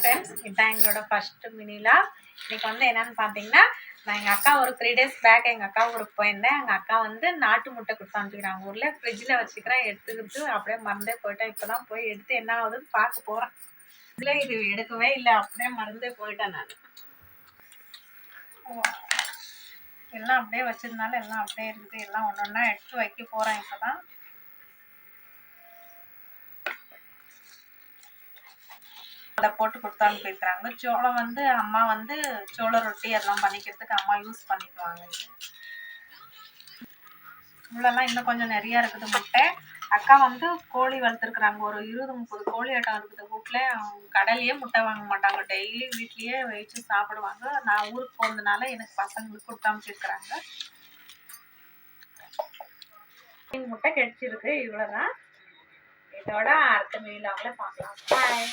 Friends, இதான் எங்களோட first மினிலா. இன்னைக்கு வந்து என்னன்னு பார்த்தீங்கன்னா, நான் எங்கள் அக்கா ஒரு 3 days பேக் எங்கள் அக்கா ஊருக்கு போயிருந்தேன். எங்கள் அக்கா வந்து நாட்டு முட்டை கொடுத்து அனுப்பிக்கிறாங்க. ஊரில் ஃப்ரிட்ஜில் வச்சுக்கிறேன், எடுத்துக்கிட்டு அப்படியே மறந்தே போயிட்டேன். இப்போ தான் போய் எடுத்து என்ன ஆகுதுன்னு பார்க்க போகிறேன். இல்லை, இது எடுக்கவே இல்லை, அப்படியே மறந்தே போயிட்டேன் நான். எல்லாம் அப்படியே வச்சிருந்தாலும் எல்லாம் அப்படியே இருக்குது. எல்லாம் ஒன்று ஒன்றா எடுத்து வைக்க போகிறேன் இப்போ தான். அதை போட்டு கொடுத்து அனுப்பியிருக்கிறாங்க. சோளம் வந்து அம்மா வந்து சோள ரொட்டி எல்லாம் பண்ணிக்கிறதுக்கு அம்மா யூஸ் பண்ணிக்குவாங்க. இவ்வளோலாம் இன்னும் கொஞ்சம் நிறையா இருக்குது முட்டை. அக்கா வந்து கோழி வளர்த்துருக்குறாங்க. ஒரு 20-30 கோழி ஆட்டம் இருக்குது வீட்டில். கடையிலேயே முட்டை வாங்க மாட்டாங்க, டெய்லி வீட்லேயே வச்சு சாப்பிடுவாங்க. நான் ஊருக்கு போனதுனால எனக்கு பசங்களுக்கு கொடுத்து அனுப்பிச்சிருக்கிறாங்க. முட்டை கிடைச்சிருக்கு. இவ்வளோதான். இதோட அடுத்த மீலாவில் பார்க்கலாம். பாய்.